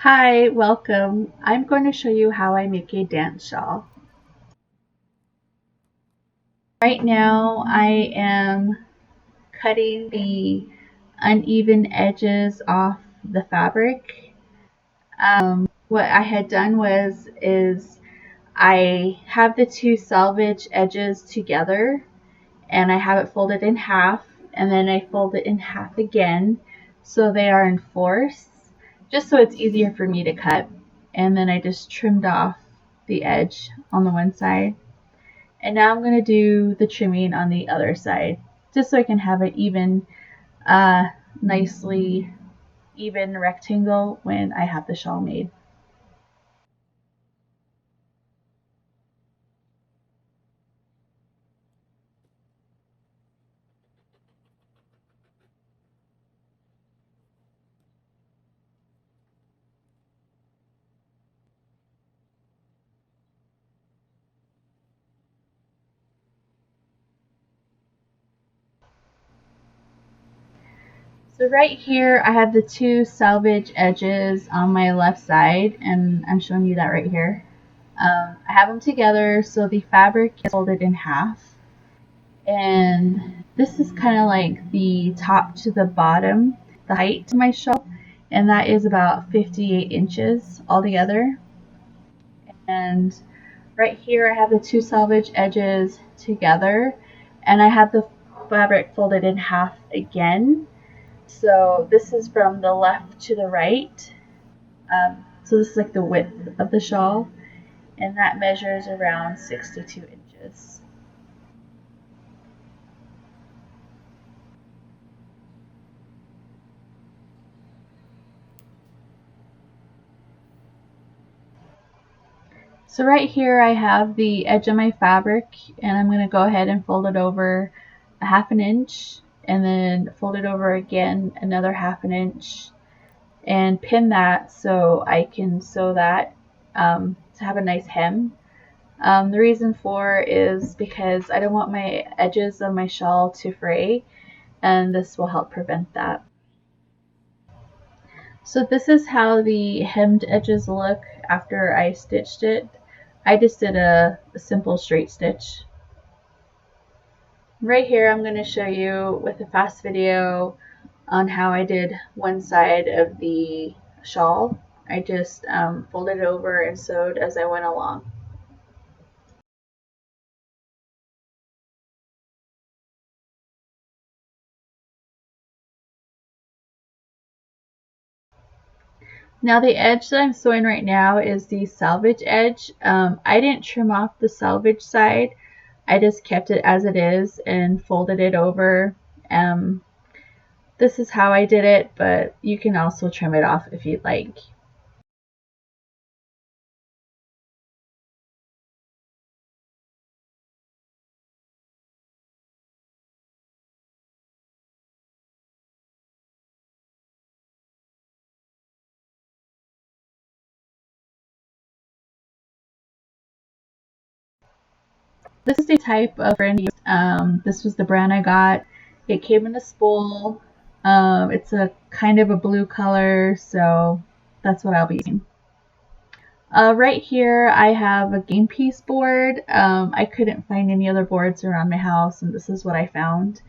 Hi, welcome. I'm going to show you how I make a dance shawl. Right now I am cutting the uneven edges off the fabric. What I had done is I have the two selvage edges together and I have it folded in half, and then I fold it in half again so they are in fourths, just so it's easier for me to cut. And then I just trimmed off the edge on the one side. And now I'm going to do the trimming on the other side, just so I can have an even, uh, nicely even rectangle when I have the shawl made. So right here I have the two selvage edges on my left side, and I'm showing you that right here. I have them together so the fabric is folded in half, and this is kind of like the top to the bottom, the height of my shawl, and that is about 58 inches altogether. And right here I have the two selvage edges together, and I have the fabric folded in half again. So this is from the left to the right. So this is like the width of the shawl, and that measures around 62 inches. So right here I have the edge of my fabric, and I'm going to go ahead and fold it over a half an inch, and then fold it over again another half an inch, and pin that so I can sew that to have a nice hem. The reason for is because I don't want my edges of my shawl to fray, and this will help prevent that. So this is how the hemmed edges look after I stitched it. I just did a simple straight stitch. Right here I'm going to show you with a fast video on how I did one side of the shawl. I just folded it over and sewed as I went along. Now the edge that I'm sewing right now is the selvage edge. I didn't trim off the selvage side. I just kept it as it is and folded it over. This is how I did it, but you can also trim it off if you'd like. This is the type of fringe. This was the brand I got. It came in a spool. It's a kind of a blue color, so that's what I'll be using. Right here I have a game piece board. I couldn't find any other boards around my house, and this is what I found.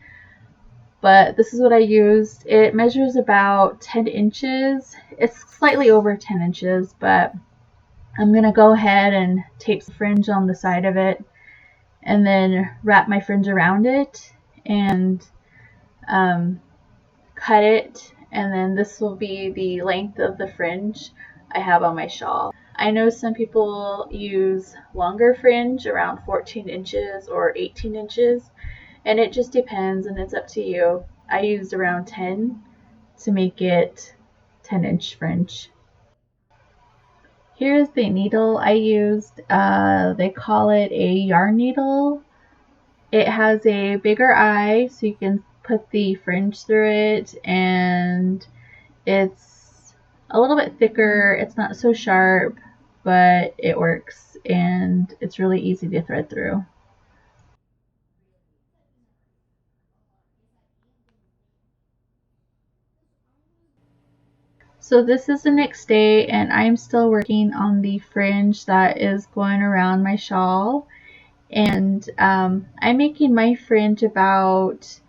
But this is what I used. It measures about 10 inches. It's slightly over 10 inches, but I'm going to go ahead and tape some fringe on the side of it, and then wrap my fringe around it and cut it, and then this will be the length of the fringe I have on my shawl. I know some people use longer fringe around 14 inches or 18 inches, and it just depends, and it's up to you. I used around 10 to make it 10-inch fringe. Here's the needle I used. They call it a yarn needle. It has a bigger eye so you can put the fringe through it, and it's a little bit thicker. It's not so sharp, but it works, and it's really easy to thread through. So this is the next day and I'm still working on the fringe that is going around my shawl. And I'm making my fringe about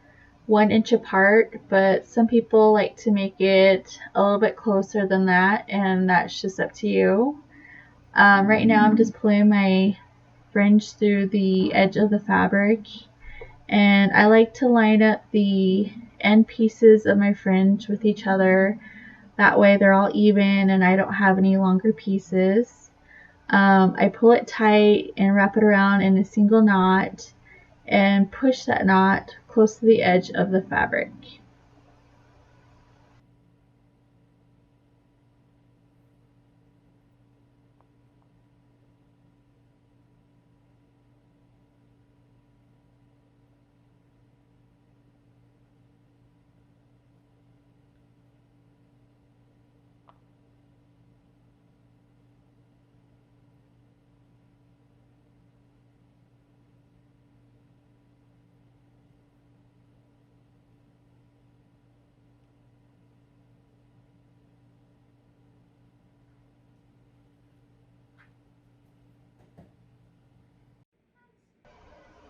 1 inch apart, but some people like to make it a little bit closer than that, and that's just up to you. Right now I'm just pulling my fringe through the edge of the fabric, and I like to line up the end pieces of my fringe with each other. That way they're all even and I don't have any longer pieces. I pull it tight and wrap it around in a single knot and push that knot close to the edge of the fabric.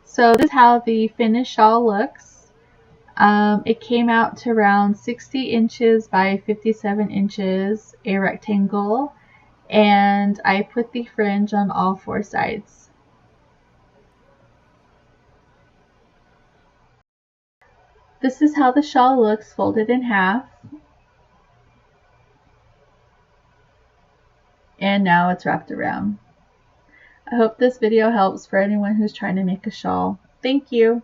So this is how the finished shawl looks. It came out to around 60 inches by 57 inches, a rectangle, and I put the fringe on all 4 sides. This is how the shawl looks folded in half, and now it's wrapped around. I hope this video helps for anyone who's trying to make a shawl. Thank you!